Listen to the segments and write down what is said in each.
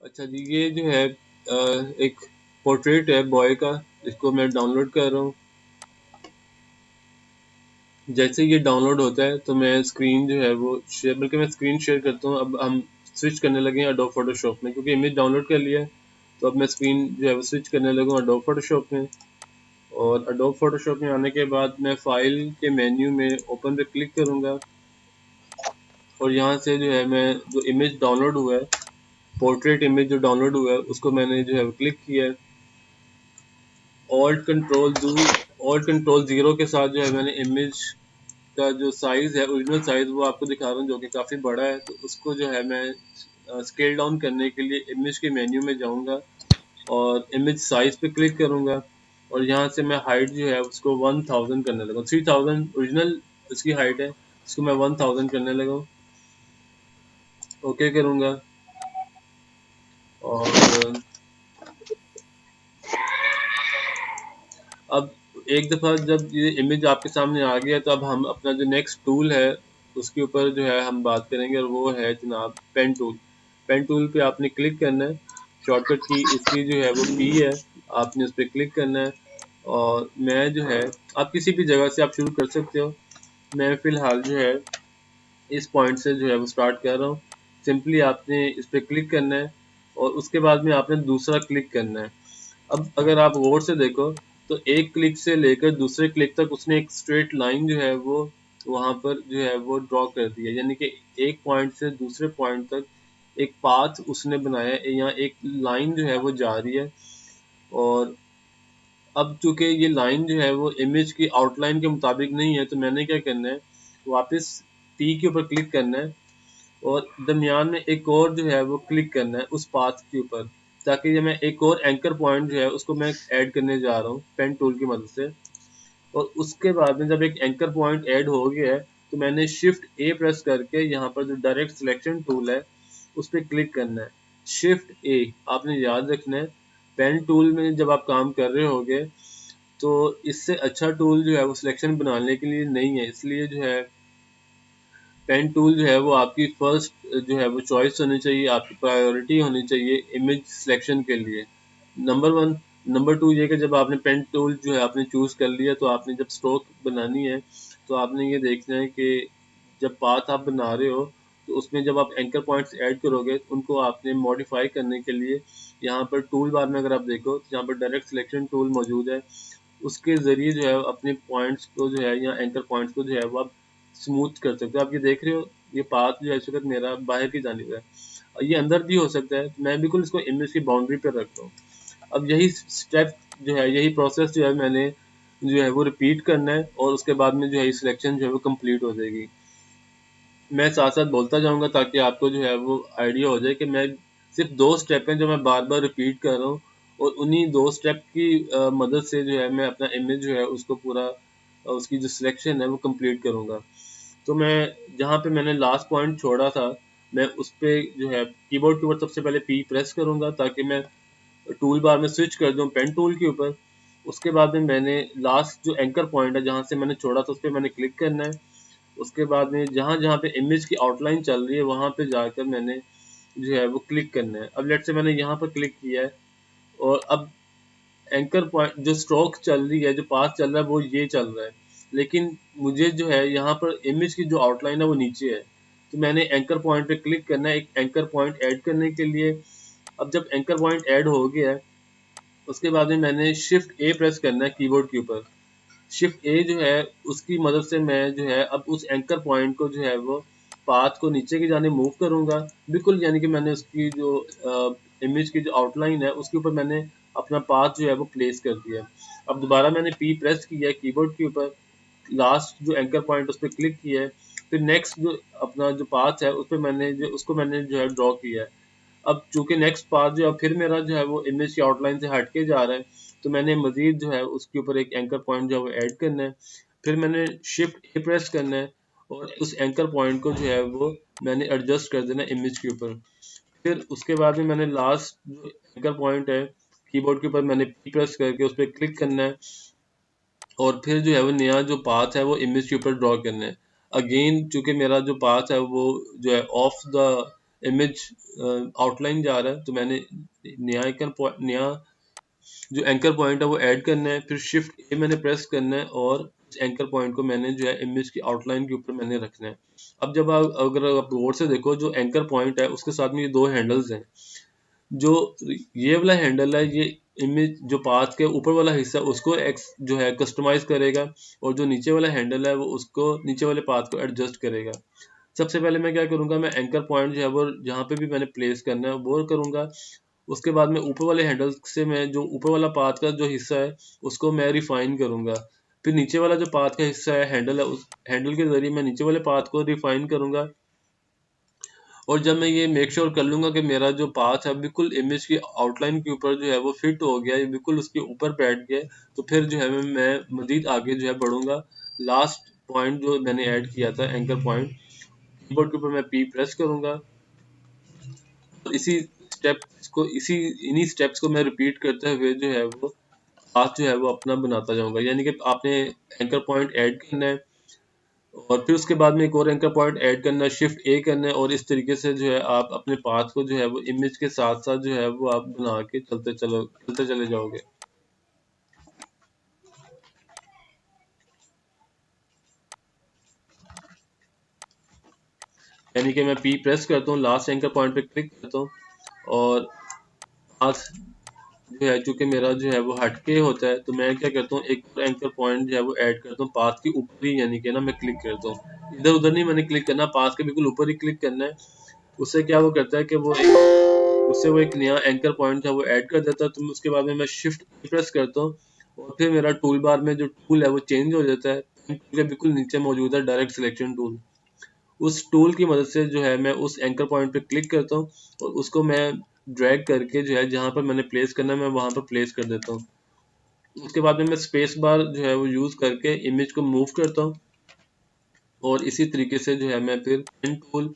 अच्छा जी, ये जो है एक पोर्ट्रेट है बॉय का, इसको मैं डाउनलोड कर रहा हूँ। जैसे ये डाउनलोड होता है तो मैं स्क्रीन जो है वो शेयर, बल्कि मैं स्क्रीन शेयर करता हूँ। अब हम स्विच करने लगे हैं एडोब फोटोशॉप में, क्योंकि इमेज डाउनलोड कर लिया है। तो अब मैं स्क्रीन जो है वो स्विच करने लगा हूँ एडोब फोटोशॉप में। और एडोब फोटोशॉप में आने के बाद मैं फाइल के मेन्यू में ओपन पे क्लिक करूँगा, और यहाँ से जो है मैं जो इमेज डाउनलोड हुआ है, पोर्ट्रेट इमेज जो डाउनलोड हुआ है, उसको मैंने जो है वो क्लिक किया है। ऑल्ट कंट्रोल ज़ीरो के साथ जो है मैंने इमेज का जो साइज़ है, ओरिजिनल साइज़, वो आपको दिखा रहा हूँ, जो कि काफ़ी बड़ा है। तो उसको जो है मैं स्केल डाउन करने के लिए इमेज के मेन्यू में जाऊँगा और इमेज साइज़ पे क्लिक करूँगा, और यहाँ से मैं हाइट जो है उसको 1000 करने लगा। 3000 ओरिजिनल इसकी हाइट है, इसको मैं 1000 करने लगा। ओके करूँगा। और अब एक दफ़ा जब ये इमेज आपके सामने आ गया, तो अब हम अपना जो नेक्स्ट टूल है उसके ऊपर जो है हम बात करेंगे, और वो है जनाब पेन टूल। पेन टूल पे आपने क्लिक करना है। शॉर्टकट की इसकी जो है वो पी है, आपने उस पर क्लिक करना है। और मैं जो है, आप किसी भी जगह से आप शुरू कर सकते हो। मैं फ़िलहाल जो है इस पॉइंट से जो है वो स्टार्ट कर रहा हूँ। सिंपली आपने इस पर क्लिक करना है, और उसके बाद में आपने दूसरा क्लिक करना है। अब अगर आप गौर से देखो, तो एक क्लिक से लेकर दूसरे क्लिक तक उसने एक स्ट्रेट लाइन जो है वो वहाँ पर जो है वो ड्रॉ कर दी है। यानी कि एक पॉइंट से दूसरे पॉइंट तक एक पाथ उसने बनाया है, यहाँ एक लाइन जो है वो जा रही है। और अब चूंकि ये लाइन जो है वो इमेज की आउटलाइन के मुताबिक नहीं है, तो मैंने क्या करना है, वापस टी के ऊपर क्लिक करना है, और दरमियान में एक और जो है वो क्लिक करना है उस पाथ के ऊपर, ताकि ये मैं एक और एंकर पॉइंट जो है उसको मैं ऐड करने जा रहा हूँ पेन टूल की मदद से। और उसके बाद में जब एक एंकर पॉइंट ऐड हो गया है, तो मैंने शिफ्ट ए प्रेस करके यहाँ पर जो डायरेक्ट सिलेक्शन टूल है उस पर क्लिक करना है। शिफ्ट ए आपने याद रखना है। पेन टूल में जब आप काम कर रहे होगे, तो इससे अच्छा टूल जो है वो सिलेक्शन बनाने के लिए नहीं है, इसलिए जो है पेन टूल जो है वो आपकी फर्स्ट जो है वो चॉइस होनी चाहिए, आपकी प्रायोरिटी होनी चाहिए इमेज सिलेक्शन के लिए। Number one. नंबर टू ये कि जब आपने पेन टूल जो है आपने चूज़ कर लिया, तो आपने जब स्ट्रोक बनानी है, तो आपने ये देखना है कि जब पाथ आप बना रहे हो, तो उसमें जब आप एंकर पॉइंट्स ऐड करोगे, उनको आपने मॉडिफाई करने के लिए यहाँ पर टूल बार में अगर आप देखो, तो यहाँ पर डायरेक्ट सिलेक्शन टूल मौजूद है। उसके ज़रिए जो है अपने पॉइंट्स को जो है, या एंकर पॉइंट्स को जो है वो आप स्मूथ कर सकते हो। आप ये देख रहे हो, ये पाथ जो है इस वक्त मेरा बाहर की जानिब है, और ये अंदर भी हो सकता है। मैं बिल्कुल इसको इमेज की बाउंड्री पर रखता हूँ। अब यही स्टेप जो है, यही प्रोसेस जो है मैंने जो है वो रिपीट करना है, और उसके बाद में जो है सिलेक्शन जो है वो कंप्लीट हो जाएगी। मैं साथ साथ बोलता जाऊंगा ताकि आपको जो है वो आइडिया हो जाए कि मैं सिर्फ दो स्टेप हैं जो मैं बार बार रिपीट कर रहा हूँ, और उन्हीं दो स्टेप की मदद से जो है मैं अपना इमेज जो है उसको पूरा उसकी जो सिलेक्शन है वो कंप्लीट करूँगा। तो मैं जहाँ पे मैंने लास्ट पॉइंट छोड़ा था, मैं उस पे जो है कीबोर्ड के ऊपर सबसे पहले पी प्रेस करूँगा, ताकि मैं टूल बार में स्विच कर दूँ पेन टूल के ऊपर। उसके बाद में मैंने लास्ट जो एंकर पॉइंट है जहाँ से मैंने छोड़ा था, उस पर मैंने क्लिक करना है। उसके बाद में जहाँ जहाँ पे इमेज की आउटलाइन चल रही है, वहाँ पे जाकर मैंने जो है वो क्लिक करना है। अब लेट से मैंने यहाँ पर क्लिक किया है, और अब एंकर पॉइंट जो स्ट्रोक चल रही है, जो पाथ चल रहा है, वो ये चल रहा है। लेकिन मुझे जो है यहाँ पर इमेज की जो आउटलाइन है वो नीचे है, तो मैंने एंकर पॉइंट पे क्लिक करना है एक एंकर पॉइंट ऐड करने के लिए। अब जब एंकर पॉइंट ऐड हो गया है, उसके बाद में मैंने शिफ्ट ए प्रेस करना है कीबोर्ड के ऊपर। शिफ्ट ए जो है उसकी मदद से मैं जो है अब उस एंकर पॉइंट को जो है वो पाथ को नीचे की जाने मूव करूंगा बिल्कुल। यानी कि मैंने उसकी जो इमेज की जो आउटलाइन है उसके ऊपर मैंने अपना पाथ जो है वो प्लेस कर दिया। अब दोबारा मैंने पी प्रेस किया है कीबोर्ड के ऊपर, लास्ट जो एंकर पॉइंट उस पर क्लिक किया है। फिर नेक्स्ट जो अपना जो पाथ है उस पर मैंने जो उसको मैंने जो है ड्रॉ किया है। अब चूंकि नेक्स्ट पाथ जो है फिर मेरा जो है वो इमेज की आउटलाइन से हट के जा रहा है, तो मैंने मजीद जो है उसके ऊपर एक एंकर पॉइंट जो है वो ऐड करना है। फिर मैंने शिफ्ट ए प्रेस करना है, और उस एंकर पॉइंट को जो है वो मैंने एडजस्ट कर देना है इमेज के ऊपर। फिर उसके बाद में मैंने लास्ट जो एंकर पॉइंट है कीबोर्ड के ऊपर मैंने पी प्रेस करके उस पर क्लिक करना है, और फिर जो है वो नया जो पाथ है वो इमेज के ऊपर ड्रॉ करना है। अगेन चूंकि मेरा जो पाथ है वो जो है ऑफ द इमेज आउटलाइन जा रहा है, तो मैंने नया जो एंकर पॉइंट है वो ऐड करना है, फिर शिफ्ट ए मैंने प्रेस करना है और एंकर पॉइंट को मैंने जो है इमेज की आउटलाइन के ऊपर मैंने रखना है। अब जब आप अगर आप गौर से देखो, जो एंकर पॉइंट है उसके साथ में ये दो हैंडल्स हैं। जो ये वाला हैंडल है, ये इमेज जो पाथ के ऊपर वाला हिस्सा उसको एक्स जो है कस्टमाइज करेगा, और जो नीचे वाला हैंडल है वो उसको नीचे वाले पाथ को एडजस्ट करेगा। सबसे पहले मैं क्या करूंगा, मैं एंकर पॉइंट जो है वो जहाँ पे भी मैंने प्लेस करना है वो करूंगा। उसके बाद में ऊपर वाले हैंडल से मैं जो ऊपर वाला पाथ का जो हिस्सा है उसको मैं रिफाइन करूंगा। फिर नीचे वाला जो पाथ का हिस्सा है, हैंडल है, उस हैंडल के जरिए मैं नीचे वाले पाथ को रिफाइन करूंगा। और जब मैं ये मेक श्योर कर लूंगा कि मेरा जो पाथ है बिल्कुल इमेज की आउटलाइन के ऊपर जो है वो फिट हो गया, ये बिल्कुल उसके ऊपर बैठ गया, तो फिर जो है मैं मजीद आगे जो है बढ़ूंगा। लास्ट पॉइंट जो मैंने ऐड किया था एंकर पॉइंट, कीबोर्ड के ऊपर मैं पी प्रेस करूंगा, और इसी इन्हीं स्टेप्स को मैं रिपीट करते हुए जो है वो पाथ जो है वो अपना बनाता जाऊंगा। यानी कि आपने एंकर पॉइंट ऐड करना है, और फिर उसके बाद में एक और एंकर पॉइंट ऐड करना है, शिफ्ट ए करना है, और इस तरीके से जो है आप अपने पाथ को जो है वो इमेज के साथ साथ जो है वो आप बना के चलते चले जाओगे। यानी कि मैं पी प्रेस करता हूँ, लास्ट एंकर पॉइंट पे क्लिक करता हूँ, और पाथ जो है चूंकि मेरा जो है वो हटके होता है, तो मैं क्या करता हूँ, एक और एंकर पॉइंट जो है वो ऐड करता हूँ पाथ के ऊपर ही, यानी कि ना मैं क्लिक करता हूँ, इधर उधर नहीं मैंने क्लिक करना, पाथ के बिल्कुल ऊपर ही क्लिक करना है। उससे क्या वो करता है कि उससे वो एक नया एंकर पॉइंट था वो ऐड कर देता है। तो उसके बाद में मैं शिफ्ट प्रेस करता हूँ, और फिर मेरा टूल बार में जो टूल है वो चेंज हो जाता है, टूल के बिल्कुल नीचे मौजूद है डायरेक्ट सिलेक्शन टूल। उस टूल की मदद से जो है मैं उस एंकर पॉइंट पे क्लिक करता हूँ, और उसको मैं ड्रैग करके जो है जहाँ पर मैंने प्लेस करना है मैं वहाँ पर प्लेस कर देता हूँ। उसके बाद में मैं स्पेस बार जो है वो यूज़ करके इमेज को मूव करता हूँ, और इसी तरीके से जो है मैं फिर पेन टूल,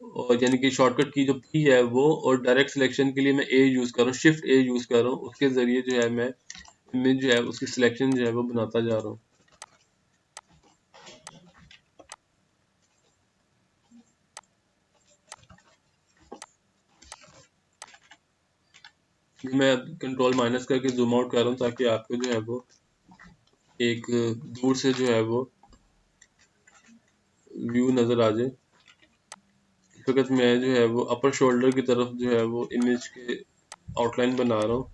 और यानी कि शॉर्टकट की जो पी है वो, और डायरेक्ट सिलेक्शन के लिए मैं ए यूज़ कर रहा हूँ, शिफ्ट ए यूज़ कर रहा हूँ, उसके ज़रिए जो है मैं इमेज जो है उसकी सिलेक्शन जो है वो बनाता जा रहा हूँ। मैं कंट्रोल माइनस करके जूम आउट कर रहा हूँ ताकि आपको जो है वो एक दूर से जो है वो व्यू नज़र आ जाए। इस वक्त मैं जो है वो अपर शोल्डर की तरफ जो है वो इमेज के आउटलाइन बना रहा हूँ।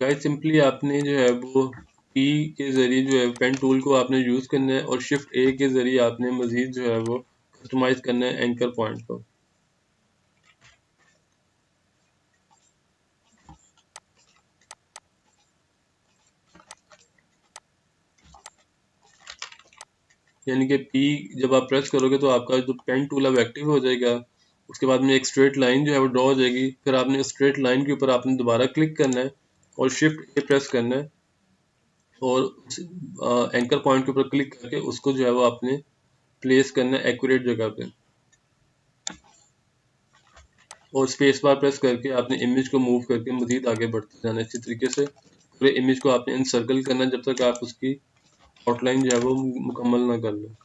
गाइस सिंपली आपने जो है वो पी के ज़रिए जो है पेन टूल को आपने यूज़ करना है, और शिफ्ट ए के ज़रिए आपने मज़ीद जो है वो कस्टमाइज़ करना है एंकर पॉइंट को। यानी कि पी जब आप प्रेस करोगे तो आपका जो पेन टूल है वो एक्टिव हो जाएगा। उसके बाद में एक स्ट्रेट लाइन जो है वो ड्रॉ हो जाएगी, फिर आपने उस स्ट्रेट लाइन के ऊपर आपने दोबारा क्लिक करना है, और शिफ्ट ए प्रेस करना है, और एंकर पॉइंट के ऊपर क्लिक करके उसको जो है वो आपने प्लेस करना है एक्यूरेट जगह पे, और स्पेस बार प्रेस करके आपने इमेज को मूव करके मजीद आगे बढ़ते जाना है। इसी तरीके से पूरे इमेज को आपने इनसर्कल करना है जब तक आप उसकी आउटलाइन जो है वो मुकम्मल ना कर लो।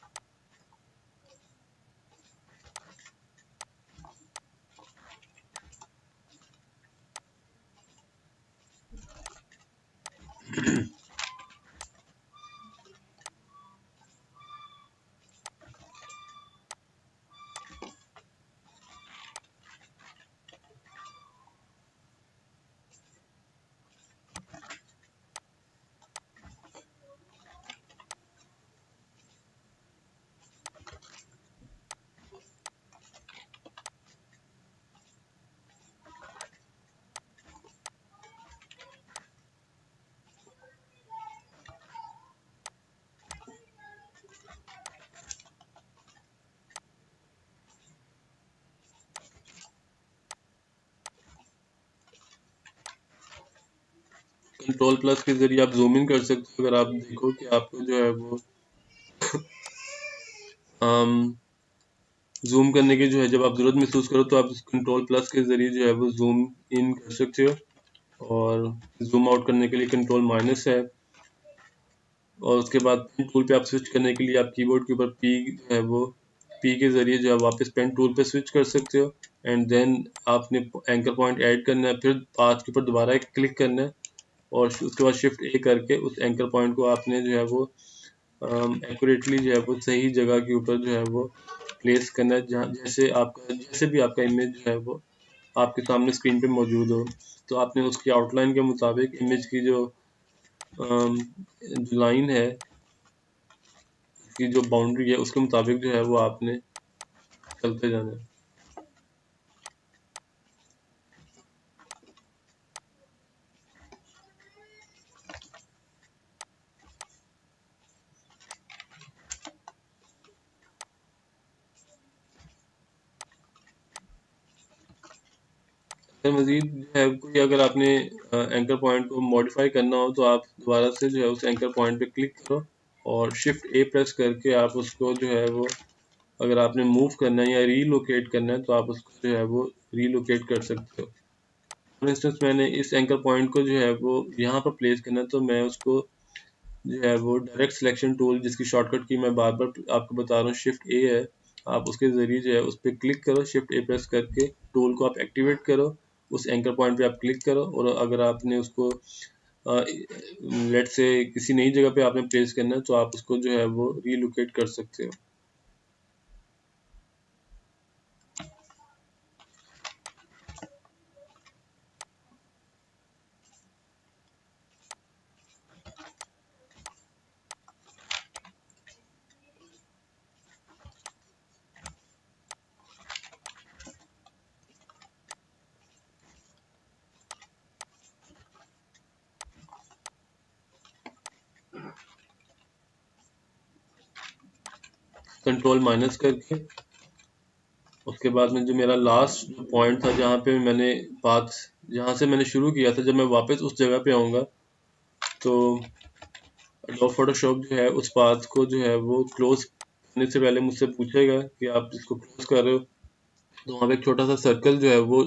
कंट्रोल प्लस के जरिए आप जूम इन कर सकते हो। अगर आप देखो कि आपको जो है वो जूम करने की जो है जब आप ज़रूरत महसूस करो तो आप कंट्रोल प्लस के ज़रिए जो है वो जूम इन कर सकते हो, और जूम आउट करने के लिए कंट्रोल माइनस है। और उसके बाद पेन टूल पे आप स्विच करने के लिए आप कीबोर्ड के ऊपर पी जो है वो पी के ज़रिए जो है वापस पेन टूल पे स्विच कर सकते हो। एंड देन आपने एंकर पॉइंट ऐड करना है, फिर पाथ के ऊपर दोबारा एक क्लिक करना है, और उसके बाद शिफ्ट ए करके उस एंकर पॉइंट को आपने जो है वो एक्यूरेटली जो है वो सही जगह के ऊपर जो है वो प्लेस करना है, जहाँ जैसे भी आपका इमेज जो है वो आपके सामने स्क्रीन पे मौजूद हो। तो आपने उसकी आउटलाइन के मुताबिक इमेज की जो लाइन है, की जो बाउंड्री है, उसके मुताबिक जो है वो आपने चलते जाना है। मजीद जो है कोई अगर आपने एंकर पॉइंट को मॉडिफाई करना हो तो आप दोबारा से जो है उस एंकर पॉइंट पे क्लिक करो और शिफ्ट ए प्रेस करके आप उसको जो है वो, अगर आपने मूव करना है या रीलोकेट करना है तो आप उसको जो है वो रीलोकेट कर सकते हो। फॉर इंस्टेंस मैंने इस एंकर पॉइंट को जो है वो यहाँ पर प्लेस करना है, तो मैं उसको जो है वो डायरेक्ट सिलेक्शन टूल, जिसकी शॉर्टकट की मैं बार बार आपको बता रहा हूँ, शिफ्ट ए है, आप उसके ज़रिए जो है उस पर क्लिक करो, शिफ्ट ए प्रेस करके टूल को आप एक्टिवेट करो, उस एंकर पॉइंट पे आप क्लिक करो, और अगर आपने उसको लेट से किसी नई जगह पे आपने प्लेस करना है तो आप उसको जो है वो रीलोकेट कर सकते हो। कंट्रोल माइनस करके उसके बाद में जो मेरा लास्ट पॉइंट था जहाँ पे मैंने पाथ, जहाँ से मैंने शुरू किया था, जब मैं वापस उस जगह पे आऊँगा तो एडोब फोटोशॉप जो है उस पाथ को जो है वो क्लोज करने से पहले मुझसे पूछेगा कि आप इसको क्लोज कर रहे हो, तो वहाँ पे एक छोटा सा सर्कल जो है वो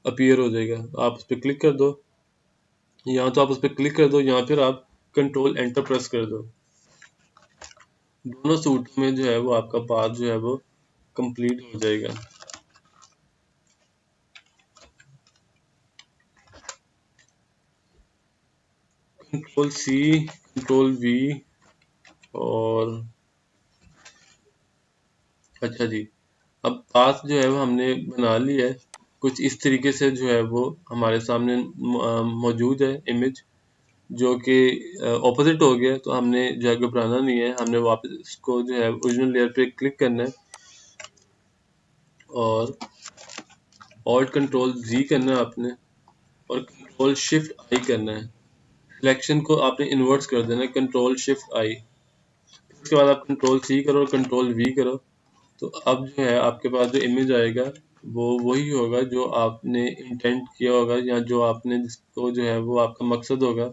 अपीयर हो जाएगा, आप उस पर क्लिक कर दो, या तो आप उस पर क्लिक कर दो या फिर आप कंट्रोल एंटर प्रेस कर दो। दोनों सूट में जो है वो आपका पाथ जो है वो कंप्लीट हो जाएगा। कंट्रोल सी, कंट्रोल वी, और अच्छा जी, अब पाथ जो है वो हमने बना लिया है, कुछ इस तरीके से जो है वो हमारे सामने मौजूद है इमेज, जो कि ऑपोजिट हो गया। तो हमने जो है घबराना नहीं है, हमने वापस इसको जो है ओरिजिनल लेयर पे क्लिक करना है और ऑल्ट कंट्रोल जी करना है आपने, और कंट्रोल शिफ्ट आई करना है। सिलेक्शन को आपने इन्वर्ट्स कर देना है, कंट्रोल शिफ्ट आई। उसके बाद आप कंट्रोल सी करो और कंट्रोल वी करो, तो अब जो है आपके पास जो इमेज आएगा वो वही होगा जो आपने इंटेंट किया होगा, या जो आपने जिसको जो है वो आपका मकसद होगा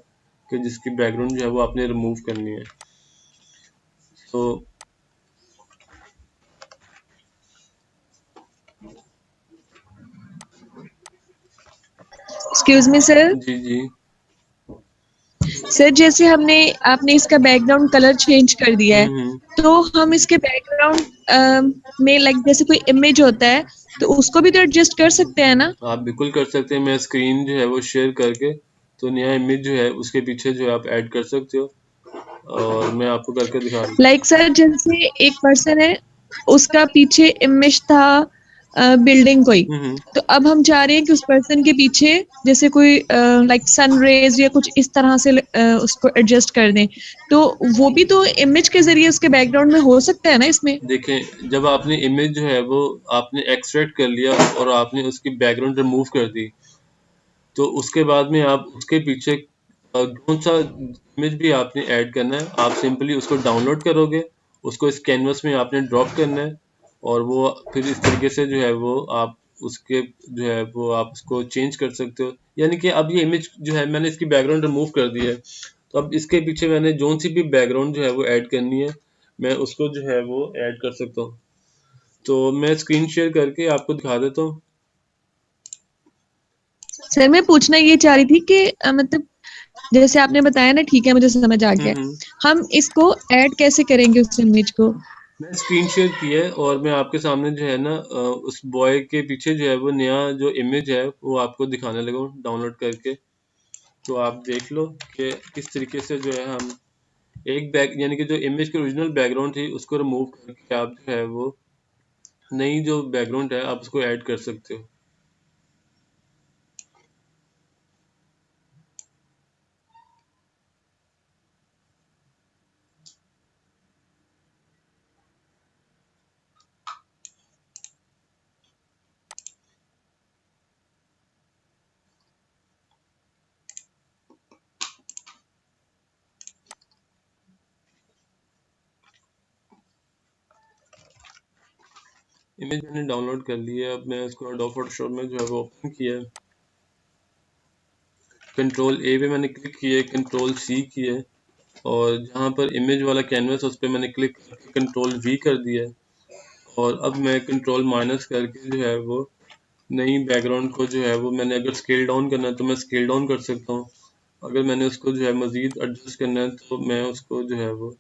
कि जिसकी बैकग्राउंड जो है वो आपने रिमूव करनी है। तो एक्सक्यूज मी सर। जी जी सर जैसे हमने आपने इसका बैकग्राउंड कलर चेंज कर दिया है, हम्म। तो हम इसके बैकग्राउंड में लाइक जैसे कोई इमेज होता है तो उसको भी तो एडजस्ट कर सकते हैं ना? आप बिल्कुल कर सकते हैं, मैं स्क्रीन जो है वो शेयर करके तो नया इमेज जो है उसके पीछे जो है आप ऐड कर सकते हो, और मैं आपको करके दिखा दूँ। लाइक सर जैसे एक पर्सन है, उसका पीछे इमेज था बिल्डिंग कोई, हम्म। तो अब हम चाह रहे हैं कि उस पर्सन के पीछे जैसे कोई लाइक सन रेज या कुछ इस तरह से उसको एडजस्ट कर दें, तो वो भी तो इमेज के जरिए उसके बैकग्राउंड में हो सकता है ना इसमें? देखें, जब आपने इमेज जो है वो आपने एक्सट्रैक्ट कर लिया और आपने उसकी बैकग्राउंड रिमूव कर दी, तो उसके बाद में आप उसके पीछे कौन सा इमेज भी आपने ऐड करना है, आप सिंपली उसको डाउनलोड करोगे, उसको इस कैनवस में आपने ड्रॉप करना है, और वो फिर इस तरीके से जो है वो आप उसके जो है वो आप उसको चेंज कर सकते हो। यानी कि अब ये इमेज जो है मैंने इसकी बैकग्राउंड रिमूव कर दी है, तो अब इसके पीछे मैंने जो सी भी बैकग्राउंड जो है वो ऐड करनी है, मैं उसको जो है वो ऐड कर सकता हूँ। तो मैं स्क्रीन शेयर करके आपको दिखा देता हूँ। सर मैं पूछना ये चाह रही थी कि मतलब जैसे आपने बताया ना, ठीक है मुझे समझ आ गया। हम्म। हम इसको ऐड कैसे करेंगे उस इमेज को? मैं स्क्रीन शेयर की है और मैं आपके सामने जो है ना उस बॉय के पीछे जो है वो नया जो इमेज है वो आपको दिखाने लगा हूँ डाउनलोड करके। तो आप देख लो कि किस तरीके से जो है हम एक बैक यानी कि जो इमेज की ओरिजिनल बैकग्राउंड थी उसको रिमूव करके आप जो है वो नई जो बैकग्राउंड है आप उसको ऐड कर सकते हो। इमेज मैंने डाउनलोड कर ली है, अब मैं उसको एडोब फोटोशॉप में जो है वो ओपन किया है। कंट्रोल ए पे मैंने क्लिक किया है, कंट्रोल सी किया है, और जहाँ पर इमेज वाला कैनवस उस पर मैंने क्लिक करके कंट्रोल वी कर दिया है। और अब मैं कंट्रोल माइनस करके जो है वो नई बैकग्राउंड को जो है वो मैंने अगर स्केल डाउन करना है तो मैं स्केल डाउन कर सकता हूँ। अगर मैंने उसको जो है मज़ीद एडजस्ट करना है तो मैं उसको जो है वो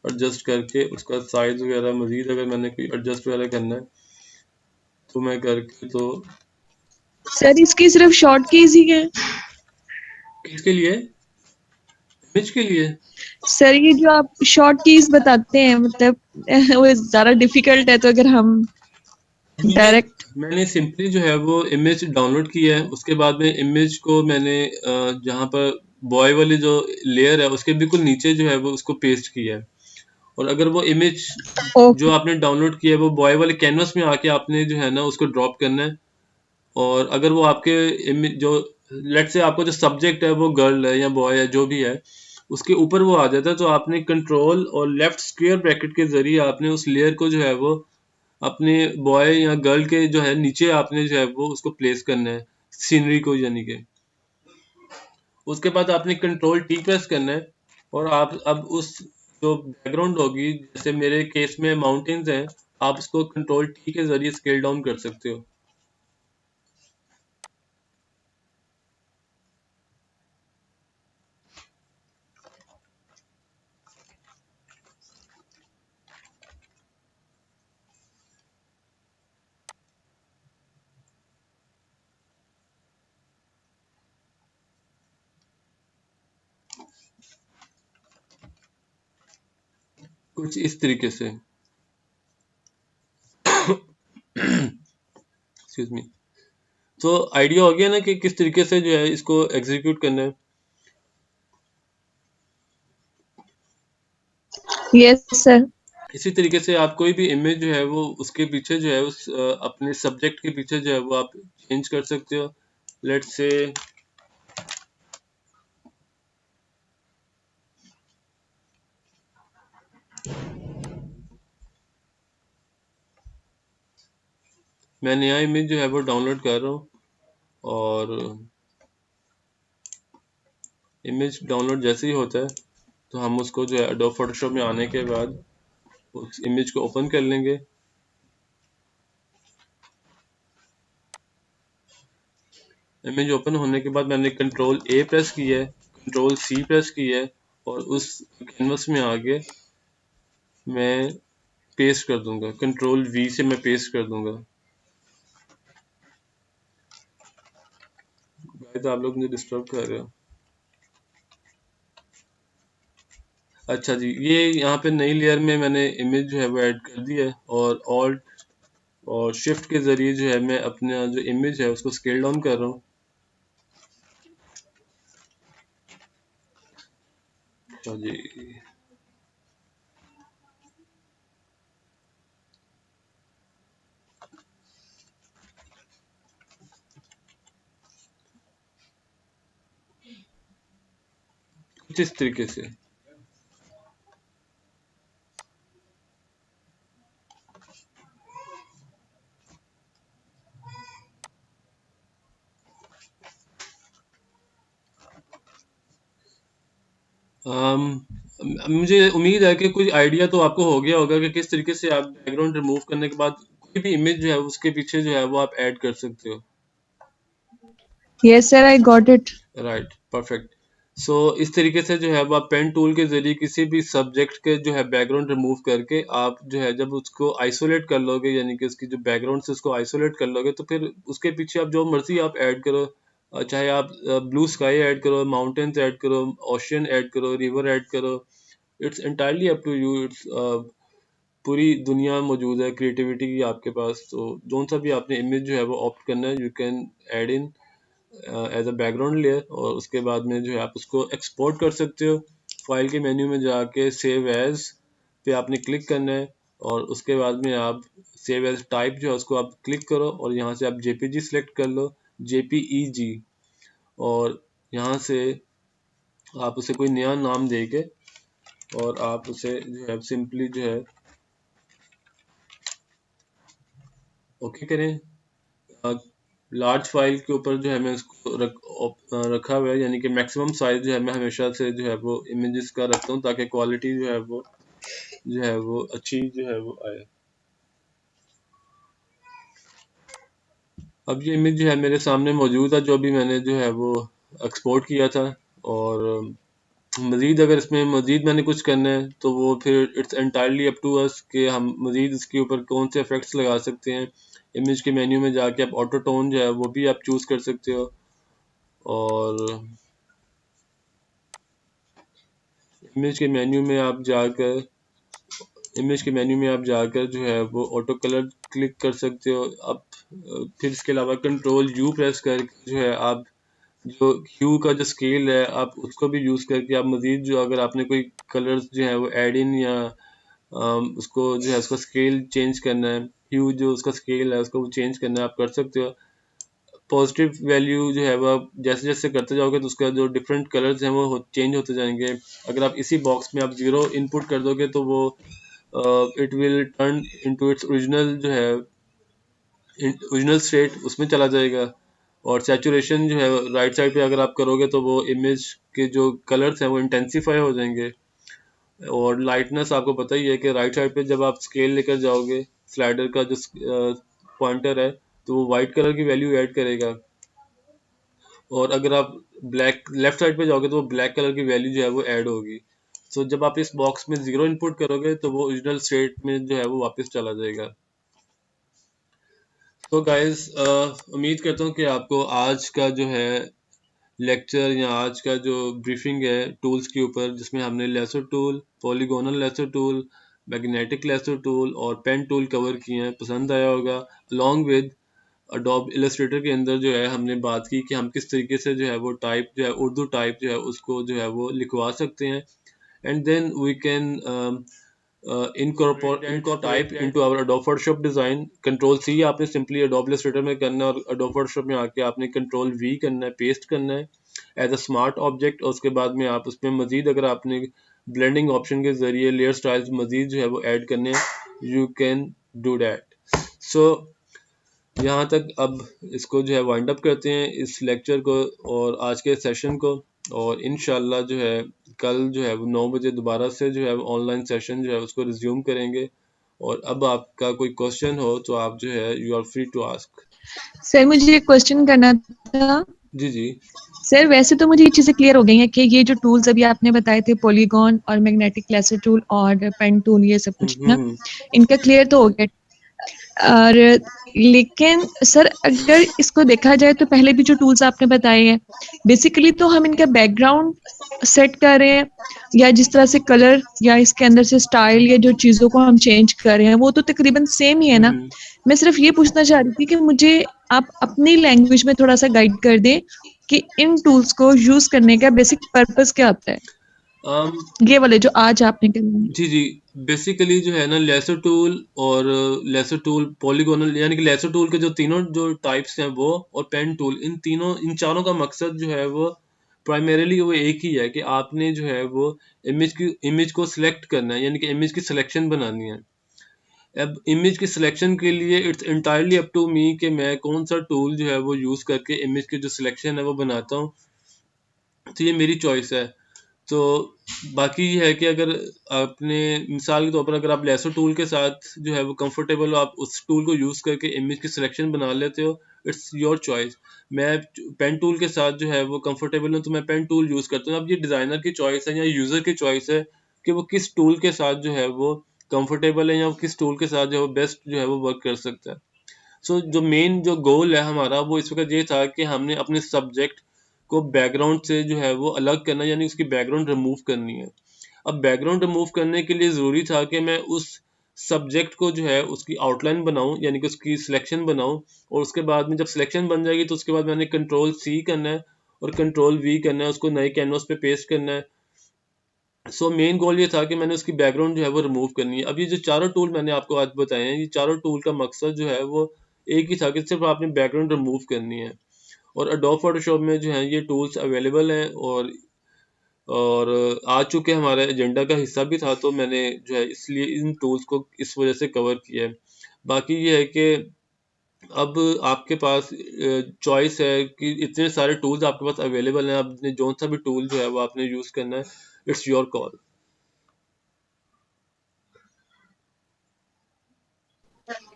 एडजस्ट करके उसका साइज़ वगैरह मज़ीद अगर मैंने कोई एडजस्ट वगैरह करना है तो मैं करके तो। सर इसकी सिर्फ शॉर्ट कीज ही है? किसके लिए? इमेज के लिए? सर ये जो आप शॉर्ट कीज बताते हैं, मतलब वो ज्यादा डिफिकल्ट है, तो अगर हम मैंने डायरेक्ट। मैंने सिंपली जो है वो इमेज डाउनलोड की है, उसके बाद में इमेज को मैंने जहाँ पर बॉय वाली जो लेयर है उसके बिल्कुल नीचे जो है वो उसको पेस्ट किया है। और अगर वो इमेज जो ओके। आपने डाउनलोड किया है वो बॉय वाले कैनवस में आके आपने जो है ना उसको ड्रॉप करना है। और अगर वो आपके इमेज जो लेट से आपको जो सब्जेक्ट है वो गर्ल है या बॉय है जो भी है उसके ऊपर वो आ जाता है, तो आपने कंट्रोल और लेफ्ट स्क्वायर ब्रैकेट के जरिए आपने उस लेयर को जो है वो अपने बॉय या गर्ल के जो है नीचे आपने जो है वो उसको प्लेस करना है, सीनरी को यानी कि। उसके बाद आपने कंट्रोल टी प्रेस करना है और आप अब उस जो बैकग्राउंड होगी, जैसे मेरे केस में माउंटेन्स हैं, आप उसको कंट्रोल टी के जरिए स्केल डाउन कर सकते हो। कुछ इस तरीके से। Excuse me. तो आइडिया हो गया ना कि किस तरीके से जो है इसको एग्जीक्यूट करना है। Yes sir. इसी तरीके से आप कोई भी इमेज जो है वो उसके पीछे जो है उस अपने सब्जेक्ट के पीछे जो है वो आप चेंज कर सकते हो। लेट्स से मैं नया इमेज जो है वो डाउनलोड कर रहा हूँ, और इमेज डाउनलोड जैसे ही होता है तो हम उसको जो है एडोब फोटोशॉप में आने के बाद उस इमेज को ओपन कर लेंगे। इमेज ओपन होने के बाद मैंने कंट्रोल ए प्रेस किया है, कंट्रोल सी प्रेस किया है, और उस कैनवस में आगे मैं पेस्ट कर दूंगा, कंट्रोल वी से मैं पेस्ट कर दूंगा। भाई तो आप लोग मुझे डिस्टर्ब कर रहे हो। अच्छा जी, ये यहाँ पे नई लेयर में मैंने इमेज जो है वो ऐड कर दी है, और ऑल्ट और शिफ्ट के जरिए जो है मैं अपना जो इमेज है उसको स्केल डाउन कर रहा हूँ। अच्छा जी, कुछ इस तरीके से। मुझे उम्मीद है कि कुछ आइडिया तो आपको हो गया होगा कि किस तरीके से आप बैकग्राउंड रिमूव करने के बाद कोई भी इमेज जो है उसके पीछे जो है वो आप ऐड कर सकते हो। Yes, sir, I got it. Right, perfect. So इस तरीके से जो है वो आप पेन टूल के जरिए किसी भी सब्जेक्ट के जो है बैकग्राउंड रिमूव करके आप जो है जब उसको आइसोलेट कर लोगे, यानी कि उसकी जो बैकग्राउंड से उसको आइसोलेट कर लोगे, तो फिर उसके पीछे आप जो मर्जी आप ऐड करो, चाहे आप ब्लू स्काई ऐड करो, माउंटेन्स ऐड करो, ओशियन ऐड करो, रिवर ऐड करो, it's entirely up to you. It's पूरी दुनिया मौजूद है क्रिएटिविटी की आपके पास। तो जो सा भी आपने इमेज जो है वो ऑप्ट करना है, you can add in as a background layer, और उसके बाद में जो है आप उसको एक्सपोर्ट कर सकते हो। फाइल के मेन्यू में जाके सेव एज पे आपने क्लिक करना है, और उसके बाद में आप सेव एज टाइप जो है उसको आप क्लिक करो, और यहाँ से आप जेपीजी सेलेक्ट कर लो, जेपीईजी, और यहाँ से आप उसे कोई नया नाम दे के और आप उसे जो है सिंपली जो है ओके करें। लार्ज फाइल के ऊपर जो है मैं इसको रखा हुआ है, यानी कि मैक्सिमम साइज जो है मैं हमेशा से जो है वो इमेजेस का रखता हूँ, ताकि क्वालिटी जो है वो अच्छी जो है वो आए। अब ये इमेज जो है मेरे सामने मौजूद है, जो भी मैंने जो है वो एक्सपोर्ट किया था। और मज़ीद अगर इसमें मज़ीद मैंने कुछ करना है तो वो फिर it's entirely up to us कि हम मज़ीद इसके ऊपर कौन से इफेक्ट्स लगा सकते हैं। इमेज के मेन्यू में जाके आप ऑटो टोन जो है वो भी आप चूज़ कर सकते हो, और इमेज के मेन्यू में आप जाकर इमेज के मेन्यू में आप जाकर जो है वो ऑटो कलर क्लिक कर सकते हो। अब फिर इसके अलावा कंट्रोल यू प्रेस करके जो है आप जो ह्यू का जो स्केल है आप उसको भी यूज़ करके आप मज़ीद जो अगर आपने कोई कलर्स जो है वो ऐड इन या उसको जो है उसका स्केल चेंज करना है, ह्यू जो उसका स्केल है उसको चेंज करना है, आप कर सकते हो। पॉजिटिव वैल्यू जो है वो आप जैसे जैसे करते जाओगे तो उसका जो डिफरेंट कलर्स हैं वो चेंज होते जाएंगे। अगर आप इसी बॉक्स में आप ज़ीरो इनपुट कर दोगे तो वो it will turn into its original जो है ओरिजिनल स्टेट उसमें चला जाएगा। और सैचुरेशन जो है राइट साइड पे अगर आप करोगे तो वो इमेज के जो कलर्स हैं वो इंटेंसिफाई हो जाएंगे। और लाइटनेस आपको पता ही है कि राइट साइड पे जब आप स्केल लेकर जाओगे, स्लाइडर का जो पॉइंटर है, तो वो वाइट कलर की वैल्यू ऐड करेगा। और अगर आप ब्लैक लेफ्ट साइड पे जाओगे तो वो ब्लैक कलर की वैल्यू जो है वो ऐड होगी। सो जब आप इस बॉक्स में ज़ीरो इनपुट करोगे तो वो ओरिजिनल स्टेट में जो है वो वापस चला जाएगा। तो गाइस उम्मीद करता हूँ कि आपको आज का जो है लेक्चर या आज का जो ब्रीफिंग है टूल्स के ऊपर, जिसमें हमने lasso tool, polygonal lasso tool, magnetic lasso tool और पेन टूल कवर किए हैं, पसंद आया होगा। अलॉन्ग विद अडोब इलस्ट्रेटर के अंदर जो है हमने बात की कि हम किस तरीके से जो है वो टाइप जो है उर्दू टाइप जो है उसको जो है वो लिखवा सकते हैं, and then we can incorporate type into our Adobe Photoshop design। Control C आपने सिंपली Adobe Illustrator में करना है, और Adobe Photoshop में आके आपने Control V करना है, पेस्ट करना है एज अ स्मार्ट ऑब्जेक्ट। और उसके बाद में आप उसमें मजीद अगर आपने ब्लेंडिंग ऑप्शन के जरिए लेयर स्टाइल्स मजीद जो है वो ऐड करने हैं, यू कैन डू डैट। सो यहाँ तक अब इसको जो है वाइंड अप करते हैं इस लेक्चर को और आज के सेशन को। और इंशाल्लाह जो है कल जो है वो 9 बजे दोबारा से जो है ऑनलाइन सेशन जो है उसको रिज्यूम करेंगे। और अब आपका कोई क्वेश्चन हो तो आप जो है you are free to ask. Sir मुझे एक क्वेश्चन करना था। जी जी। सर वैसे तो मुझे ये चीजें क्लियर हो गई हैं कि ये जो टूल्स अभी आपने बताए थे, पॉलीगॉन और मैग्नेटिक लेसर टूल और पेन टूल, ये सब कुछ ना, हम्म। इनका क्लियर तो हो गया। और लेकिन सर अगर इसको देखा जाए तो पहले भी जो टूल्स आपने बताए हैं, बेसिकली तो हम इनका बैकग्राउंड सेट कर रहे हैं, या जिस तरह से कलर या इसके अंदर से स्टाइल या जो चीजों को हम चेंज कर रहे हैं वो तो तकरीबन सेम ही है ना। मैं सिर्फ ये पूछना चाह रही थी कि मुझे आप अपनी लैंग्वेज में थोड़ा सा गाइड कर दें कि इन टूल्स को यूज करने का बेसिक पर्पस क्या होता है, ये वाले जो आज आपने करवाए। जी जी। बेसिकली जो है ना लेसर टूल और लेसर टूल पॉलीगोनल, यानी कि लेसर टूल के जो तीनों जो टाइप्स हैं वो, और पेन टूल, इन चारों का मकसद जो है वो प्राइमरीली वो एक ही है कि आपने जो है वो इमेज को सिलेक्ट करना है, यानी कि इमेज की सिलेक्शन बनानी है। अब इमेज की सिलेक्शन के लिए it's entirely up to me कि मैं कौन सा टूल जो है वो यूज़ करके इमेज की जो सिलेक्शन है वो बनाता हूँ। तो ये मेरी चॉइस है। तो बाकी ये है कि अगर आपने मिसाल के तौर पर अगर आप लेसो टूल के साथ जो है वो कंफर्टेबल हो, आप उस टूल को यूज़ करके इमेज की सिलेक्शन बना लेते हो, इट्स योर चॉइस। मैं पेन टूल के साथ जो है वो कंफर्टेबल हूँ तो मैं पेन टूल यूज़ करता हूँ। अब ये डिज़ाइनर की चॉइस है या यूज़र की चॉइस है कि वो किस टूल के साथ जो है वो कंफर्टेबल है या किस टूल के साथ जो है वो बेस्ट जो है वो वर्क कर सकता है। सो जो मेन जो गोल है हमारा वो इस वक्त ये था कि हमने अपने सब्जेक्ट को बैकग्राउंड से जो है वो अलग करना, यानी उसकी बैकग्राउंड रिमूव करनी है। अब बैकग्राउंड रिमूव करने के लिए ज़रूरी था कि मैं उस सब्जेक्ट को जो है उसकी आउटलाइन बनाऊं, यानी कि उसकी सिलेक्शन बनाऊं, और उसके बाद में जब सिलेक्शन बन जाएगी तो उसके बाद मैंने कंट्रोल सी करना है और कंट्रोल वी करना है, उसको नए कैनवस पे पेस्ट करना है। सो मेन गोल ये था कि मैंने उसकी बैकग्राउंड जो है वो रिमूव करनी है। अब ये जो चारों टूल मैंने आपको आज बताए हैं, ये चारों टूल का मकसद जो है वो एक ही था कि सिर्फ आपने बैकग्राउंड रिमूव करनी है। और अडोब फोटोशॉप में जो है ये टूल्स अवेलेबल हैं और आ चुके हमारे एजेंडा का हिस्सा भी था, तो मैंने जो है इसलिए इन टूल्स को इस वजह से कवर किया है। बाकी ये है कि अब आपके पास चॉइस है कि इतने सारे टूल्स आपके पास अवेलेबल हैं, आपने जो सा भी टूल जो है वो आपने यूज़ करना है, it's your call.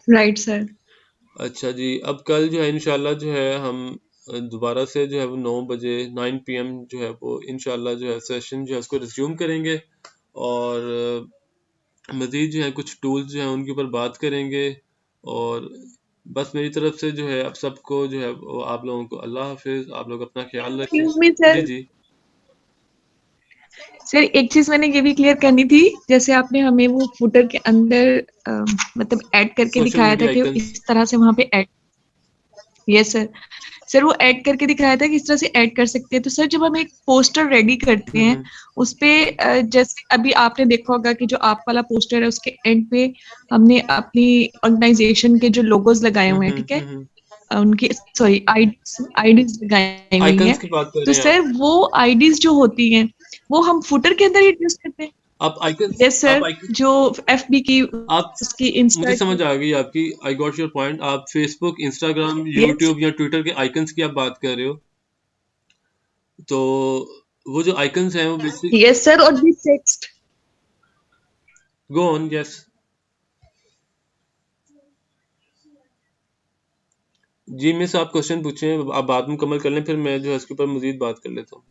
Right sir. अच्छा जी, अब कल जो है इंशाल्लाह जो है हम दोबारा से जो है वो 9 बजे 9 पीएम जो है वो इंशाल्लाह जो है सेशन जो है उसको रिज्यूम करेंगे, और मज़ीद जो है कुछ टूल्स जो हैं उनके ऊपर बात करेंगे। और बस मेरी तरफ से जो है अब सबको जो है वो आप लोगों को अल्लाह हाफ़िज़, आप लोग अपना ख़्याल रखें। एक्सक्यूज मी जी, सर। जी। सर एक चीज मैंने ये भी क्लियर करनी थी, जैसे आपने हमें वो फुटर के अंदर मतलब ऐड करके सोशल दिखाया था मीडिया कि आइकन्स। इस तरह से वहां पे ऐड। Yes sir. सर वो ऐड करके दिखाया था कि इस तरह से ऐड कर सकते हैं, तो सर जब हम एक पोस्टर रेडी करते हुँ, हैं हुँ। उस पे जैसे अभी आपने देखा होगा कि जो आप वाला पोस्टर है उसके एंड पे हमने अपनी ऑर्गेनाइजेशन के जो लोगोज लगाए हुँ, हुए हैं, हुँ, ठीक है, हुँ, हुँ। उनकी सॉरी आईडीज आईडीज लगाई हुई आइकन्स हैं। की बात कर तो रहे हैं आप? सर वो आईडीज जो होती हैं वो हम फुटर के अंदर ही यूज करते हैं। आप आइकन्स यस सर। जो एफबी की, आप उसकी, मुझे इंस्टा समझ की। आ गई आपकी, आई गॉट योर पॉइंट। आप फेसबुक, इंस्टाग्राम, यस। यूट्यूब या ट्विटर के आइकन्स की आप बात कर रहे हो। तो वो जो आइकन्स हैं वो बेसिक। Yes sir. और भी टेक्स्ट। Go on, yes. जी मिस, आप क्वेश्चन पूछें, आप बाद में मुकम्मल कर लें, फिर मैं जो है इसके ऊपर मजीद बात कर लेता हूँ।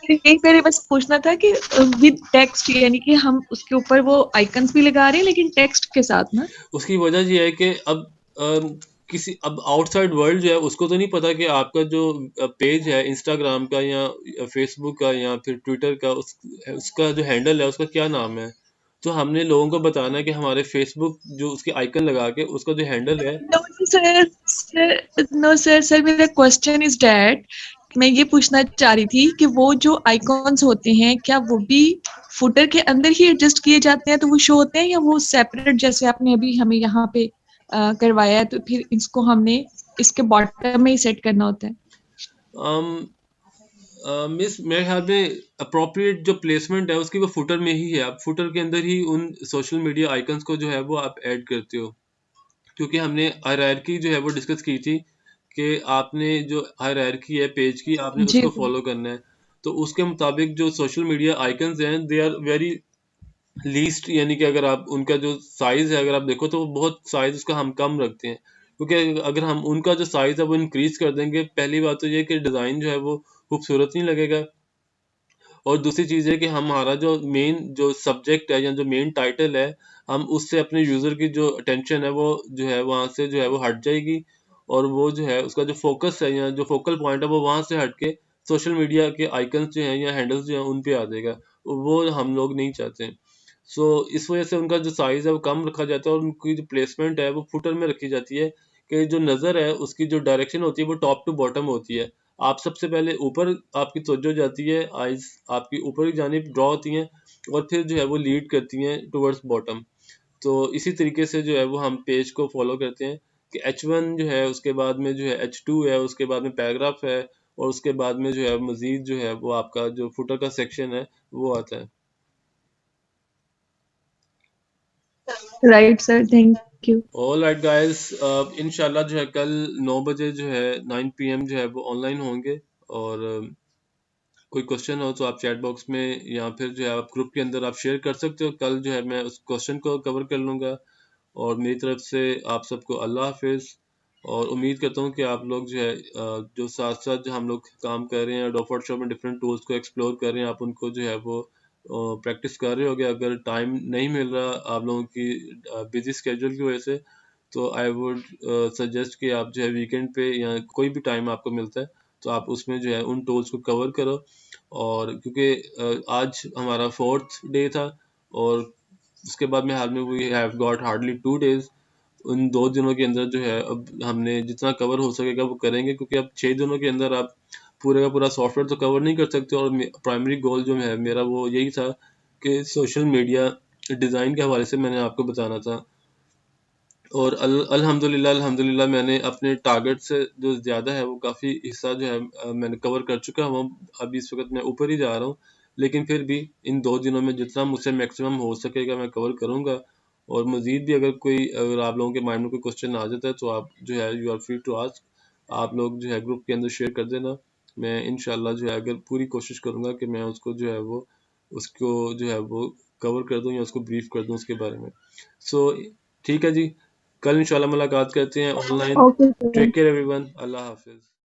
यही मेरे बस पूछना था कि विद टेक्स्ट, यानी कि हम उसके ऊपर वो आइकन्स भी लगा रहे हैं लेकिन टेक्स्ट के साथ ना। उसकी वजह ये है कि अब अब आउटसाइड वर्ल्ड जो है उसको तो नहीं पता कि आपका जो पेज है इंस्टाग्राम का या फेसबुक का या फिर ट्विटर का, उसका जो हैंडल है उसका क्या नाम है। तो हमने लोगों को बताना है कि हमारे फेसबुक जो उसके आइकन लगा के उसका जो हैंडल है। No sir. No sir. Sir मेरा क्वेश्चन इज डैट, मैं ये पूछना चाह रही थी कि वो जो आइकॉन्स होते हैं क्या वो भी फुटर के अंदर ही एडजस्ट किए जाते हैं तो वो शो होते हैं, या वो सेपरेट जैसे आपने अभी हमें यहाँ पे करवाया है तो फिर इसको हमने इसके बॉटम में ही सेट करना होता है। अम, मिस मेरे ख्याल में अप्रोप्रिएट जो प्लेसमेंट है उसकी वो फुटर में ही है। आप फुटर के अंदर ही उन सोशल मीडिया आइकन्स को जो है वो आप ऐड करते हो, क्योंकि हमने हायरार्की जो है वो डिस्कस की थी कि आपने जो हायरार्की है पेज की आपने जी उसको फॉलो करना है। तो उसके मुताबिक जो सोशल मीडिया आइकन्स हैं दे आर वेरी लीस्ट, यानी कि अगर आप उनका जो साइज़ है अगर आप देखो तो वो बहुत साइज़ उसका हम कम रखते हैं, क्योंकि अगर हम उनका जो साइज़ है वो इंक्रीज़ कर देंगे, पहली बात तो ये है कि डिज़ाइन जो है वो खूबसूरत नहीं लगेगा, और दूसरी चीज़ है कि हमारा जो मेन जो सब्जेक्ट है या जो मेन टाइटल है, हम उससे अपने यूज़र की जो अटेंशन है वो जो है वहाँ से जो है वो हट जाएगी, और वो जो है उसका जो फ़ोकस है या जो फ़ोकल पॉइंट है वो वहाँ से हट के सोशल मीडिया के आइकन्स जो हैं या हैंडल्स जो हैं उन पे आ जाएगा। वो हम लोग नहीं चाहते हैं। सो इस वजह से उनका जो साइज़ है वो कम रखा जाता है और उनकी जो प्लेसमेंट है वो फुटर में रखी जाती है, कि जो नज़र है उसकी जो डायरेक्शन होती है वो टॉप टू बॉटम होती है। आप सबसे पहले ऊपर आपकी तवज्जो जाती है, आइज़ आपकी ऊपर की जानिब ड्रॉ होती हैं और फिर जो है वो लीड करती हैं टुवर्ड्स बॉटम। तो इसी तरीके से जो है वो हम पेज को फॉलो करते हैं कि H1 जो है उसके बाद में जो है H2 है, उसके बाद में पैराग्राफ है, और उसके बाद में जो है मज़ीद जो है वो आपका जो फुटर का सेक्शन है वो आता है। Right sir, thank you. All right guys, इंशाल्लाह जो है कल 9 बजे जो है 9 पीएम जो है वो ऑनलाइन होंगे, और कोई क्वेश्चन हो तो आप चैट बॉक्स में या फिर जो है आप ग्रुप के अंदर आप शेयर कर सकते हो। कल जो है मैं उस क्वेश्चन को कवर कर लूँगा। और मेरी तरफ से आप सबको अल्लाह हाफिज़। और उम्मीद करता हूँ कि आप लोग जो है जो साथ साथ जो हम लोग काम कर रहे हैं डॉ फोटोशॉप में डिफरेंट टूल्स को एक्सप्लोर कर रहे हैं, आप उनको जो है वो प्रैक्टिस कर रहे होगे। अगर टाइम नहीं मिल रहा आप लोगों की बिजी स्केड्यूल की वजह से, तो आई वुड सजेस्ट कि आप जो है वीकेंड पे या कोई भी टाइम आपको मिलता है तो आप उसमें जो है उन टूल्स को कवर करो। और क्योंकि आज हमारा 4th डे था और उसके बाद में हाल में we have got hardly 2 days। उन 2 दिनों के अंदर जो है अब हमने जितना कवर हो सकेगा वो करेंगे, क्योंकि अब 6 दिनों के अंदर आप पूरे का पूरा सॉफ्टवेयर तो कवर नहीं कर सकते। और प्राइमरी गोल जो है मेरा वो यही था कि सोशल मीडिया डिज़ाइन के हवाले से मैंने आपको बताना था। और अल्हम्दुलिल्लाह अल्हम्दुलिल्लाह मैंने अपने टारगेट से जो ज़्यादा है वो काफ़ी हिस्सा जो है मैंने कवर कर चुका हूँ। अभी इस वक्त मैं ऊपर ही जा रहा हूँ, लेकिन फिर भी इन 2 दिनों में जितना मुझसे मैक्सिमम हो सकेगा मैं कवर करूँगा। और मज़ीद भी अगर आप लोगों के माइंड में कोई क्वेश्चन आ जाता है तो आप जो है you are free to ask. आप लोग जो है ग्रुप के अंदर शेयर कर देना। मैं इंशाल्लाह जो है अगर पूरी कोशिश करूँगा कि मैं उसको जो है वो उसको जो है वो कवर कर दूँ या उसको ब्रीफ कर दूँ उसके बारे में। सो ठीक है जी, कल इंशाल्लाह मुलाकात करते हैं online. Okay sir. Take care everyone, अल्लाह हाफिज।